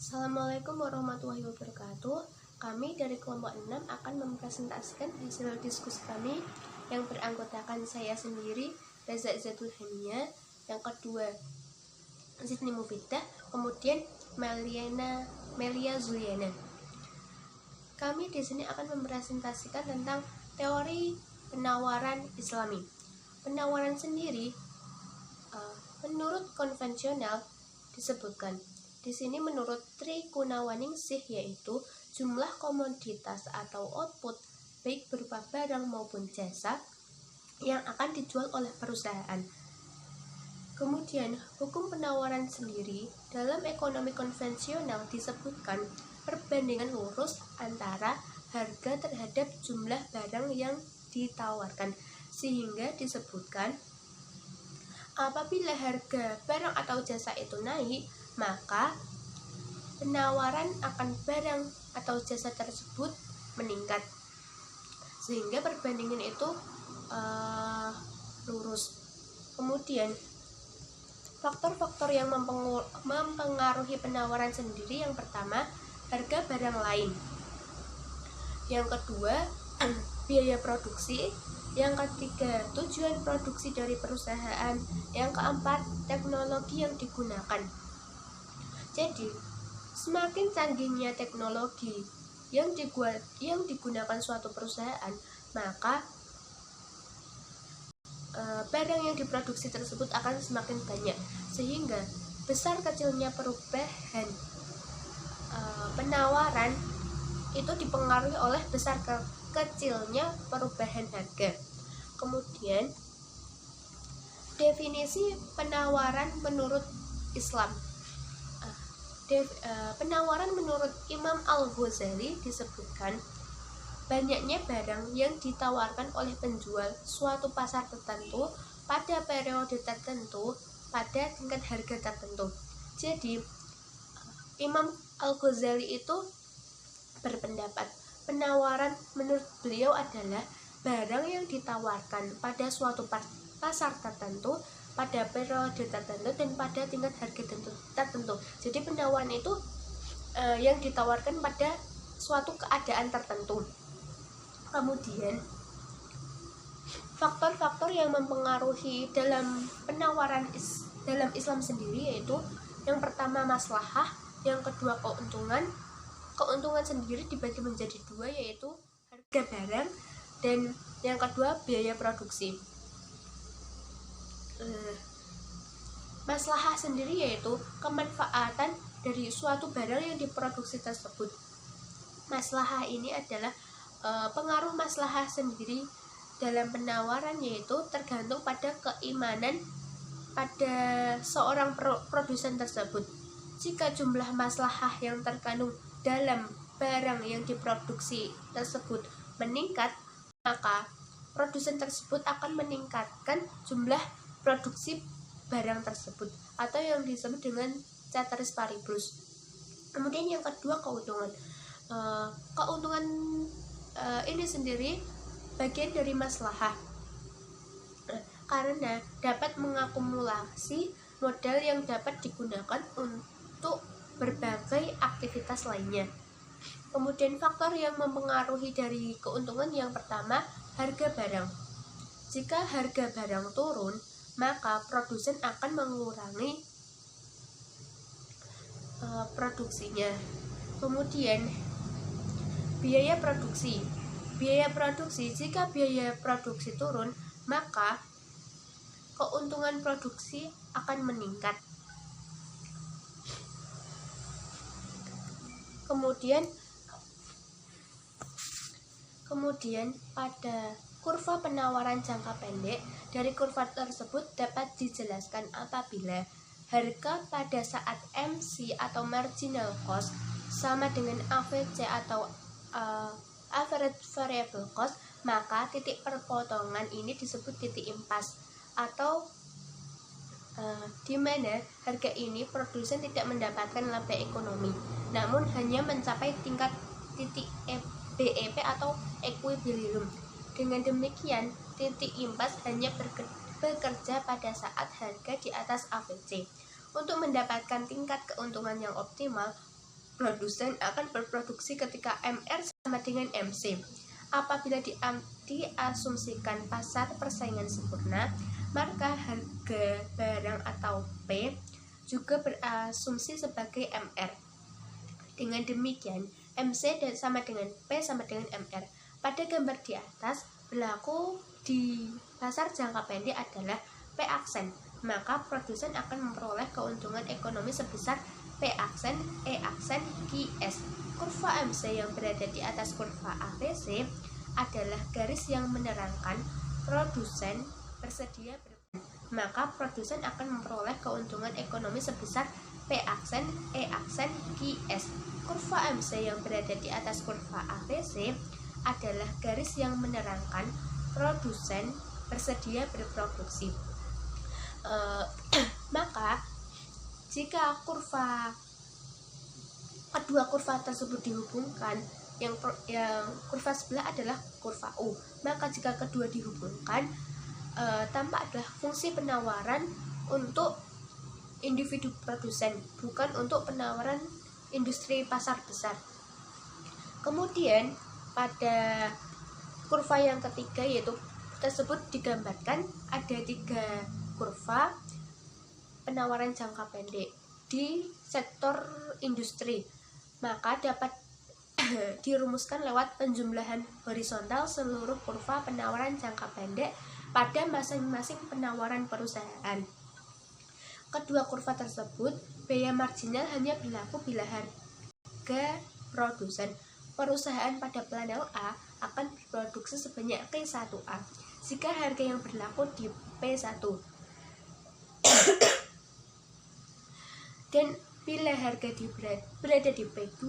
Assalamualaikum warahmatullahi wabarakatuh. Kami dari kelompok 6 akan mempresentasikan hasil diskusi kami yang beranggotakan saya sendiri, Reza Izzatul Hania, yang kedua Sydney Mufidah, kemudian Melia Zuliana. Kami di sini akan mempresentasikan tentang teori penawaran Islami. Penawaran sendiri menurut konvensional disebutkan di sini menurut Tri Gunawaningsih, yaitu jumlah komoditas atau output baik berupa barang maupun jasa yang akan dijual oleh perusahaan. Kemudian hukum penawaran sendiri dalam ekonomi konvensional disebutkan perbandingan lurus antara harga terhadap jumlah barang yang ditawarkan, sehingga disebutkan apabila harga barang atau jasa itu naik, maka penawaran akan barang atau jasa tersebut meningkat, sehingga perbandingan itu lurus. Kemudian faktor-faktor yang mempengaruhi penawaran sendiri, yang pertama harga barang lain, yang kedua biaya produksi, yang ketiga tujuan produksi dari perusahaan, yang keempat teknologi yang digunakan. Jadi semakin canggihnya teknologi yang digunakan suatu perusahaan, maka barang yang diproduksi tersebut akan semakin banyak, sehingga besar kecilnya perubahan penawaran itu dipengaruhi oleh besar kecilnya perubahan harga. Kemudian definisi penawaran menurut Islam. Penawaran menurut Imam Al-Ghazali disebutkan banyaknya barang yang ditawarkan oleh penjual suatu pasar tertentu pada periode tertentu pada tingkat harga tertentu. Jadi Imam Al-Ghazali itu berpendapat penawaran menurut beliau adalah barang yang ditawarkan pada suatu pasar tertentu pada periode tertentu dan pada tingkat harga tertentu. Jadi penawaran itu yang ditawarkan pada suatu keadaan tertentu. Kemudian faktor-faktor yang mempengaruhi dalam penawaran dalam Islam sendiri, yaitu yang pertama maslahah, yang kedua keuntungan. Keuntungan sendiri dibagi menjadi dua, yaitu harga barang, dan yang kedua biaya produksi. Maslahah sendiri yaitu kemanfaatan dari suatu barang yang diproduksi tersebut. Maslahah ini adalah pengaruh maslahah sendiri dalam penawaran, yaitu tergantung pada keimanan pada seorang produsen tersebut. Jika jumlah maslahah yang terkandung dalam barang yang diproduksi tersebut meningkat, maka produsen tersebut akan meningkatkan jumlah produksi barang tersebut, atau yang disebut dengan ceteris paribus. Kemudian yang kedua keuntungan. Keuntungan ini sendiri bagian dari maslahah, karena dapat mengakumulasi modal yang dapat digunakan untuk berbagai aktivitas lainnya. Kemudian faktor yang mempengaruhi dari keuntungan, yang pertama harga barang. Jika harga barang turun, maka produsen akan mengurangi produksinya. Kemudian biaya produksi. Jika biaya produksi turun, maka keuntungan produksi akan meningkat. Kemudian pada kurva penawaran jangka pendek, dari kurva tersebut dapat dijelaskan apabila harga pada saat MC atau marginal cost sama dengan AVC atau average variable cost, maka titik perpotongan ini disebut titik impas, atau di mana harga ini produsen tidak mendapatkan laba ekonomi, namun hanya mencapai tingkat titik BEP atau equilibrium. Dengan demikian, titik impas hanya bekerja pada saat harga di atas AVC. Untuk mendapatkan tingkat keuntungan yang optimal, produsen akan berproduksi ketika MR sama dengan MC. Apabila diasumsikan pasar persaingan sempurna, maka harga barang atau P juga berasumsi sebagai MR. Dengan demikian, MC sama dengan P sama dengan MR. Pada gambar di atas, berlaku di pasar jangka pendek adalah P aksen, maka produsen akan memperoleh keuntungan ekonomi sebesar P aksen, E aksen, QS. Kurva MC yang berada di atas kurva ABC adalah garis yang menerangkan produsen bersedia maka produsen akan memperoleh keuntungan ekonomi sebesar P aksen, E aksen, QS. Kurva MC yang berada di atas kurva ABC adalah garis yang menerangkan produsen bersedia berproduksi. Maka jika kedua kurva tersebut dihubungkan, yang kurva sebelah adalah kurva U, maka jika kedua dihubungkan, tampak adalah fungsi penawaran untuk individu produsen, bukan untuk penawaran industri pasar besar. Kemudian pada kurva yang ketiga yaitu tersebut digambarkan ada 3 kurva penawaran jangka pendek di sektor industri, maka dapat dirumuskan lewat penjumlahan horizontal seluruh kurva penawaran jangka pendek pada masing-masing penawaran perusahaan. Kedua kurva tersebut biaya marginal hanya berlaku bila harga produsen perusahaan pada panel A akan berproduksi sebanyak P1A jika harga yang berlaku di P1 dan bila harga berada di P2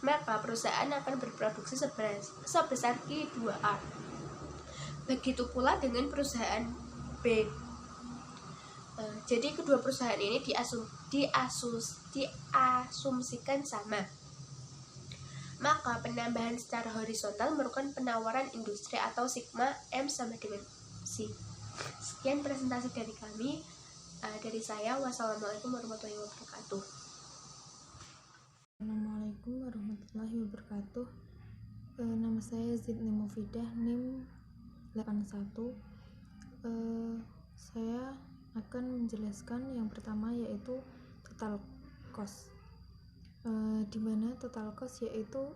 maka perusahaan akan berproduksi sebesar Q2A. Begitu pula dengan perusahaan B. Jadi kedua perusahaan ini diasumsikan sama. Maka penambahan secara horizontal merupakan penawaran industri atau sigma M sama dengan C. Sekian presentasi dari kami. Dari saya, wassalamualaikum warahmatullahi wabarakatuh. Assalamualaikum warahmatullahi wabarakatuh. Nama saya Zidni Mufidah, NIM 81. Saya akan menjelaskan yang pertama yaitu total cost. Di mana total cost yaitu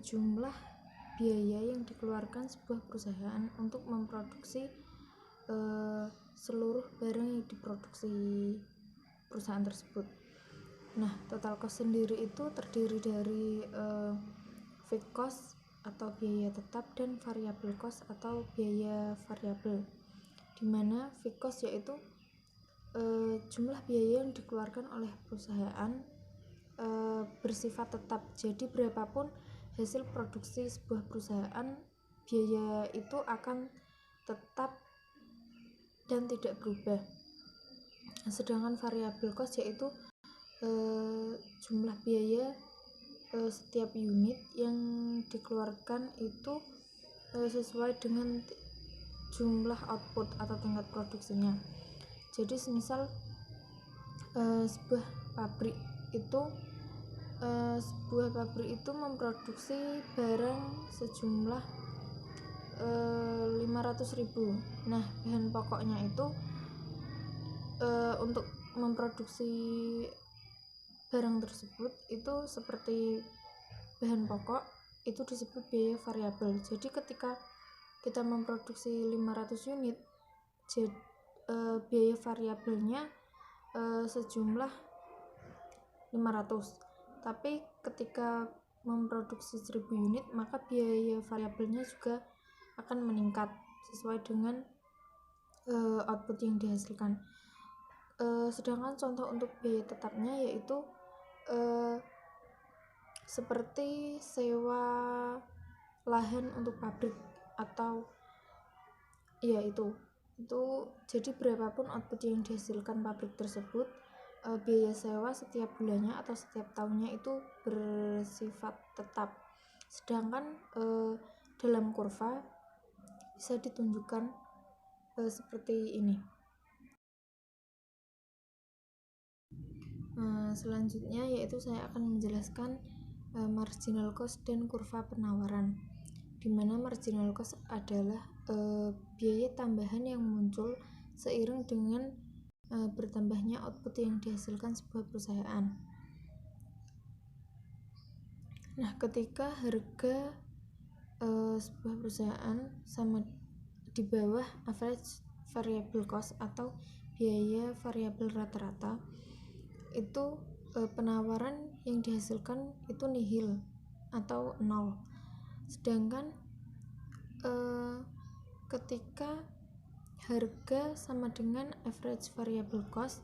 jumlah biaya yang dikeluarkan sebuah perusahaan untuk memproduksi seluruh barang yang diproduksi perusahaan tersebut. Nah, total cost sendiri itu terdiri dari fixed cost atau biaya tetap dan variable cost atau biaya variabel. Di mana fixed cost yaitu jumlah biaya yang dikeluarkan oleh perusahaan bersifat tetap. Jadi berapapun hasil produksi sebuah perusahaan, biaya itu akan tetap dan tidak berubah. Sedangkan variable cost yaitu jumlah biaya setiap unit yang dikeluarkan itu sesuai dengan jumlah output atau tingkat produksinya. Jadi semisal sebuah pabrik itu memproduksi barang sejumlah 500.000. Nah, bahan pokoknya itu untuk memproduksi barang tersebut itu seperti bahan pokok itu disebut biaya variabel. Jadi ketika kita memproduksi 500 unit, biaya variabelnya sejumlah 500. Tapi ketika memproduksi 1000 unit, maka biaya variabelnya juga akan meningkat sesuai dengan output yang dihasilkan. Sedangkan contoh untuk biaya tetapnya yaitu seperti sewa lahan untuk pabrik atau itu jadi berapapun output yang dihasilkan pabrik tersebut, biaya sewa setiap bulannya atau setiap tahunnya itu bersifat tetap. Sedangkan dalam kurva bisa ditunjukkan seperti ini. Selanjutnya yaitu saya akan menjelaskan marginal cost dan kurva penawaran, di mana marginal cost adalah biaya tambahan yang muncul seiring dengan bertambahnya output yang dihasilkan sebuah perusahaan. Nah, ketika harga sebuah perusahaan sama di bawah average variable cost atau biaya variabel rata-rata, itu penawaran yang dihasilkan itu nihil atau nol. Sedangkan ketika harga sama dengan average variable cost,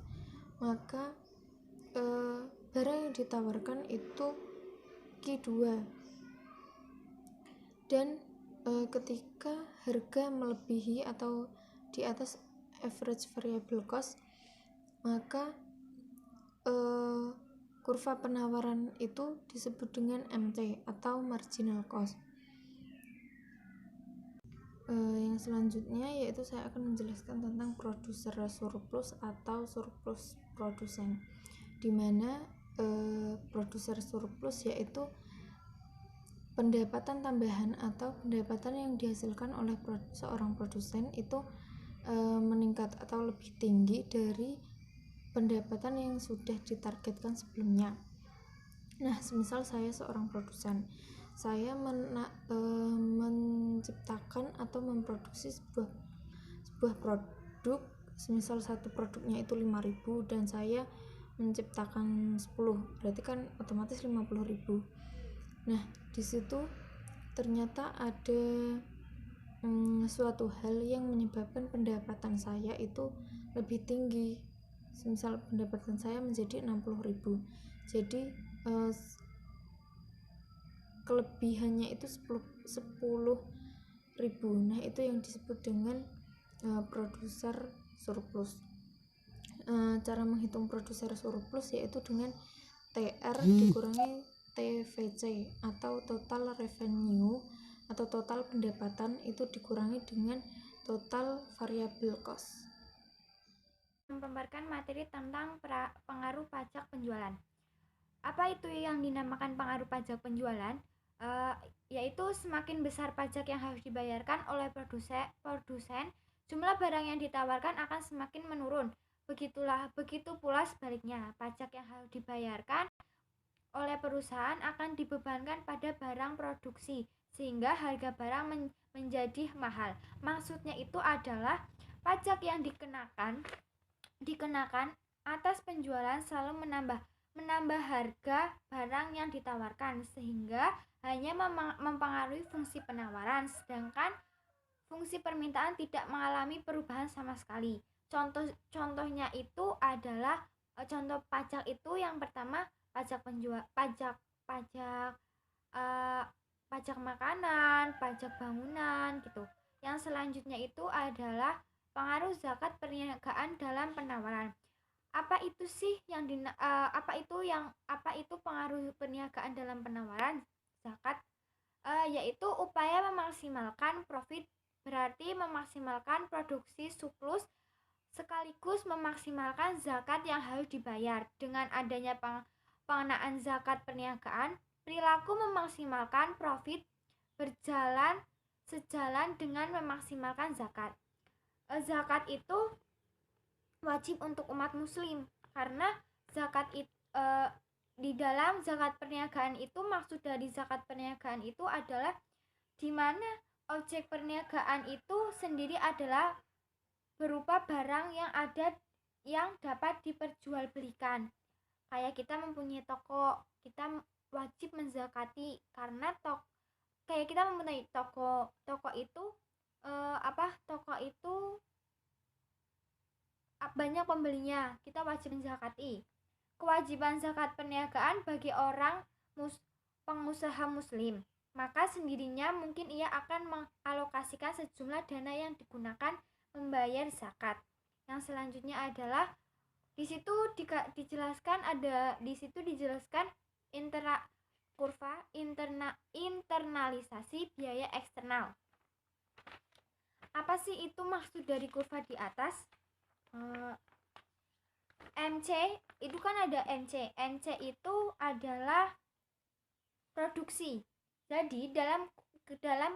maka barang yang ditawarkan itu Q2, dan ketika harga melebihi atau di atas average variable cost, maka kurva penawaran itu disebut dengan MT atau marginal cost. Yang selanjutnya yaitu saya akan menjelaskan tentang produser surplus atau surplus produsen, di mana produser surplus yaitu pendapatan tambahan atau pendapatan yang dihasilkan oleh seorang produsen itu meningkat atau lebih tinggi dari pendapatan yang sudah ditargetkan sebelumnya. Nah, semisal saya seorang produsen, saya menciptakan atau memproduksi sebuah produk, semisal satu produknya itu 5.000 dan saya menciptakan 10, berarti kan otomatis 50.000. Nah, di situ ternyata ada suatu hal yang menyebabkan pendapatan saya itu lebih tinggi. Semisal pendapatan saya menjadi 60.000, jadi kelebihannya itu 10.000. Nah, itu yang disebut dengan produser surplus. Cara menghitung produser surplus yaitu dengan TR dikurangi TVC atau total revenue atau total pendapatan itu dikurangi dengan total variable cost. Memaparkan materi tentang pengaruh pajak penjualan. Apa itu yang dinamakan pengaruh pajak penjualan? Yaitu semakin besar pajak yang harus dibayarkan oleh produsen, jumlah barang yang ditawarkan akan semakin menurun. Begitu pula sebaliknya, pajak yang harus dibayarkan oleh perusahaan akan dibebankan pada barang produksi, sehingga harga barang menjadi mahal. Maksudnya itu adalah pajak yang dikenakan atas penjualan selalu menambah harga barang yang ditawarkan, sehingga hanya mempengaruhi fungsi penawaran, sedangkan fungsi permintaan tidak mengalami perubahan sama sekali. Contohnya itu adalah contoh pajak itu yang pertama pajak makanan, pajak bangunan gitu. Yang selanjutnya itu adalah pengaruh zakat perniagaan dalam penawaran. Apa itu pengaruh perniagaan dalam penawaran? Zakat yaitu upaya memaksimalkan profit, berarti memaksimalkan produksi surplus sekaligus memaksimalkan zakat yang harus dibayar. Dengan adanya pengenaan zakat perniagaan, perilaku memaksimalkan profit berjalan sejalan dengan memaksimalkan zakat. Zakat itu wajib untuk umat muslim, karena zakat di dalam zakat perniagaan itu, maksud dari zakat perniagaan itu adalah di mana objek perniagaan itu sendiri adalah berupa barang yang ada yang dapat diperjualbelikan. Kayak kita mempunyai toko, kita wajib menzakati, karena kayak kita mempunyai toko itu toko itu banyak pembelinya, kita wajib menzakati. Kewajiban zakat perniagaan bagi orang pengusaha muslim, maka sendirinya mungkin ia akan mengalokasikan sejumlah dana yang digunakan membayar zakat. Yang selanjutnya adalah di situ dijelaskan kurva internalisasi biaya eksternal. Apa sih itu maksud dari kurva di atas? MC itu kan ada MC. MC itu adalah produksi. Jadi dalam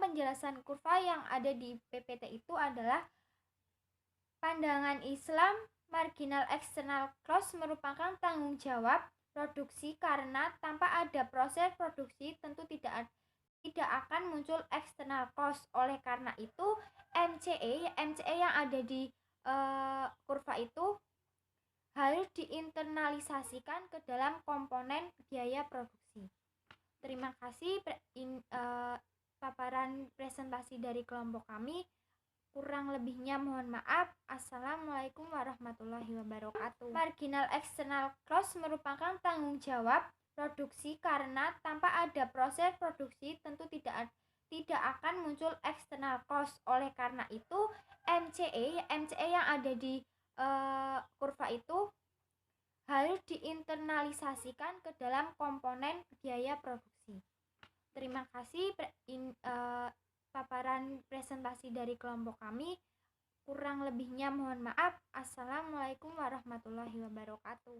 penjelasan kurva yang ada di PPT itu adalah pandangan Islam marginal external cost merupakan tanggung jawab produksi karena tanpa ada proses produksi tentu tidak akan muncul external cost. Oleh karena itu MCE yang ada di kurva itu harus diinternalisasikan ke dalam komponen biaya produksi. Terima kasih paparan presentasi dari kelompok kami. Kurang lebihnya mohon maaf. Assalamualaikum warahmatullahi wabarakatuh. Marginal external cost merupakan tanggung jawab produksi karena tanpa ada proses produksi tentu tidak akan muncul external cost. Oleh karena itu MCE yang ada di kurva itu harus diinternalisasikan ke dalam komponen biaya produksi. Terima kasih paparan presentasi dari kelompok kami. Kurang lebihnya mohon maaf. Assalamualaikum warahmatullahi wabarakatuh.